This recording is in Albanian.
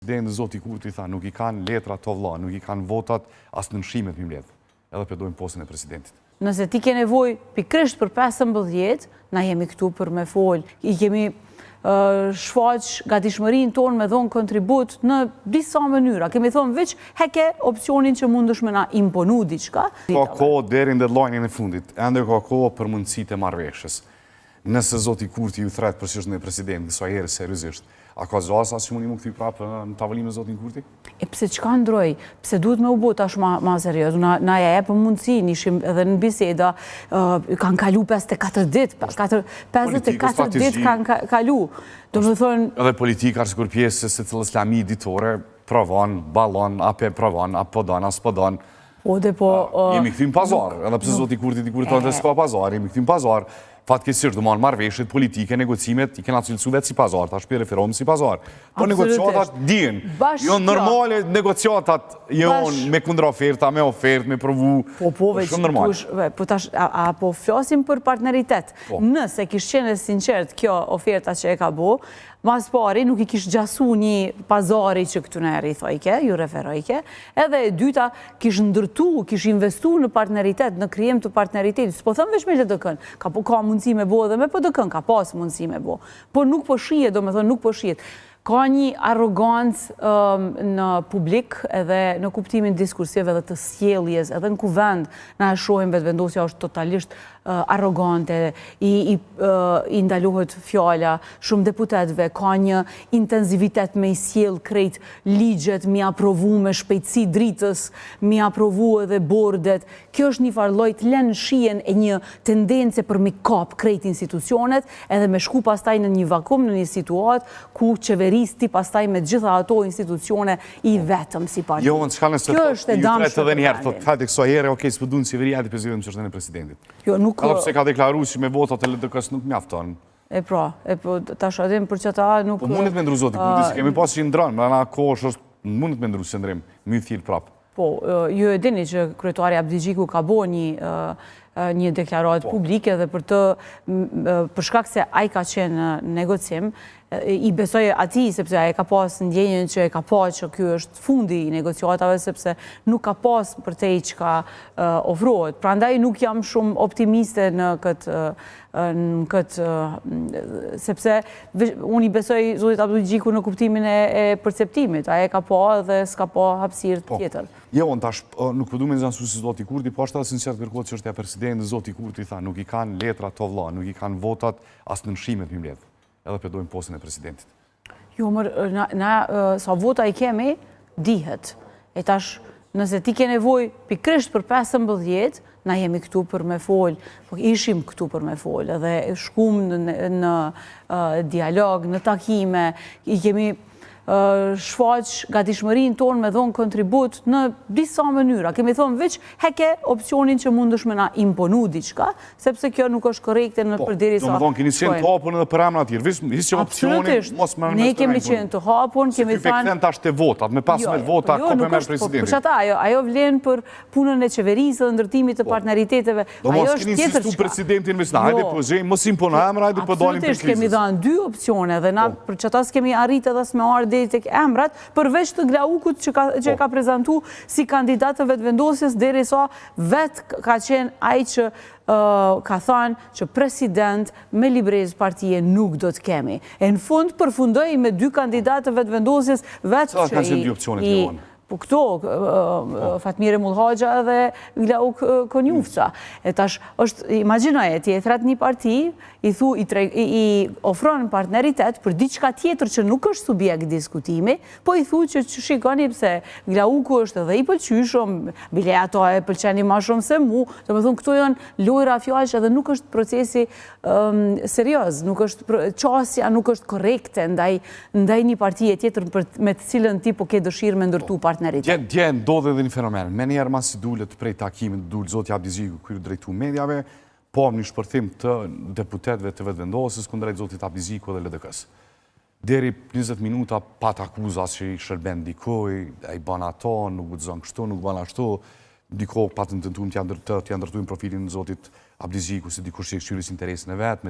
Presidenti Zoti Kurti tha, nuk i kanë letra të vlla, nuk i kanë votat as në nshimet më mbledh. Edhe pedojnë postën e presidentit. Nëse ti ke nevojë pikërisht për 15, na jemi këtu për me fol. I kemi shfaq gatishmërinë tonë me dhon kontribut në disa mënyra. Kemi thonë veç heke opsionin që mundesh me na imponu diçka. Ka kohë deri në deadline-in e fundit, ende ka kohë për mundësitë e marrëveshjes. Nëse Zoti Kurti ju thret për çështën e presidentit, sa herë seriozisht, a ka zgjasa që mundi më kthy prapë në tavolinë me Zotin Kurti? E pse çka ndroj? Pse duhet me u bë tash ma serioz? Na ja jep mundësinë, ishim edhe në biseda, kanë kalu 54 ditë, 54 ditë kanë kalu. Domethënë edhe politika sikur pjesë se cilës lami ditore provon, ballon, apo provon, apo don, as po don. Po dhe po jemi kthym pazar, edhe pse Zoti Kurti dikur thonë se s'ka pazar, jemi kthym pazar. Fatkeqësisht do marrëveshjet politike, negocimet i kena cilësu vetë si pazar, tash po referohem si pazar. Po negociatat dihen. Jo normale negociatat janë me kundër oferta, me ofertë, me provu. Po veç po tash apo flasim për partneritet. Nëse kish qenë sinqert kjo oferta që e ka bë, mas pari nuk i kish gjasu një pazari që këtu në eri thojke, ju referojke, edhe e dyta kish ndërtu, kish investu në partneritet, në krijem të partneritetit. S'po thëmë veç me LDK-n, ka mundësi me bo dhe me PDK-n, ka pas mundësi me bo. Po nuk po shihet, do me thënë nuk po shihet. Ka një arrogancë në publik edhe në kuptimin diskursiv edhe të sjelljes, edhe në kuvend na e shohim vetëvendosja është totalisht arrogante, i ndalohet fjala shumë deputetëve, ka një intensivitet me i sjell krejt ligjet, mi aprovu me shpejtësi dritës, mi aprovu edhe bordet. Kjo është një farë lloj të lënë shihen e një tendence për mi kap krejt institucionet, edhe me shku pastaj në një vakum, në një situatë ku qeveristi pastaj me gjitha ato institucione i vetëm si parti. Jo, në çka nëse ju thret edhe një herë, thotë fati kësaj here, okay, s'po duan qeveria të prezidojmë çështën e presidentit. Jo, nuk edhe pse ka deklaruar se me votat e LDK-s nuk mjafton. E tash atim për çata nuk. Po mundet me ndru Zoti Kurti, se kemi pasur që ndron, ana kohësh është mundet me ndru se ndrim, më thirr prap. Po, ju e dini që kryetari Abdi Xhiku ka bërë një deklaratë publike dhe për shkak se ai ka qenë në negocim, i besoj atij sepse ai ka pas ndjenjen që e ka pa që ky është fundi i negociatave sepse nuk ka pas për te çka ofrohet. Prandaj nuk jam shumë optimiste në këtë sepse unë i besoj Zotit Abdi Xhiku në kuptimin e perceptimit. Ai e ka pa dhe s'ka pa hapësirë tjetër. Jo, tash nuk po duam të zansu si Zoti Kurti, po është edhe sinqert kërkohet çështja e presidentit. Zoti Kurti tha, nuk i kanë letra të vlla, nuk i kanë votat as në nshimet më mbledh. Edhe pedojnë postën e presidentit. Jo, na sa vota i kemi, dihet. E tash, nëse ti ke nevojë pikërisht për 15, na jemi këtu për me fol, po ishim këtu për me fol, edhe shkum në dialog, në takime, i kemi shfaq gatishmërinë tonë me dhon kontribut në disa mënyra. Kemi thonë veç heke opsionin që mundesh me na imponu diçka, sepse kjo nuk është korrekte në përderisa. Do të thonë keni qenë të hapur edhe për emra të tjerë. Hiç opsionin mos më ne kemi qenë të hapur, kemi thënë tash te votat, me 15 vota kopë me presidentin. Për çata ajo vlen për punën e qeverisë dhe ndërtimit të partneriteteve. Ajo është tjetër çka. Presidentin me hajde po zej, mos impona emra, hajde po dalim për krizë. Kemi dhënë dy opsione dhe na për çata s'kemi arritë edhe s'me ardhi tek emrat, përveç të Glaukut që ka prezantu si kandidat të vetëvendosjes, derisa vetë ka qenë ai që ka thënë që president me librezë partie nuk do të kemi. E në fund përfundoi me 2 kandidatë të vetëvendosjes vetë që po këto, Fatmire Mullhaxha dhe Glauk Konjufca. E tash, imagjinoje, ti e thret një parti, i ofron partneritet për diçka tjetër që nuk është subjekt diskutimi, po i thu që shikoni pse Glauku është edhe i pëlqyeshëm, bile ato e pëlqeni më shumë se mu, do të thonë këto janë lojra fjalësh edhe nuk është procesi serioz, nuk është qasja, nuk është korrekte ndaj një partie tjetër me të cilën ti po ke dëshirë me ndërtu partneritet. Dje ndodhe edhe një fenomen. Me njerë mas si dullet prej takimit, dullet Zoti Abdi Xhiku kërë drejtu medjave, po një shpërthim të deputetve të vetëvendosjes kundrejt Zotit Abdi Xhiku dhe LDK-s. Deri 20 minuta pat akuzas që i shërben dikoj, ai ban ato, nuk guxon kështu, nuk ban ashtu, diko pat të tentuam të ndërtojmë profilin Zotit Abdi Xhiku si dikush që këshyris interesin e vetë,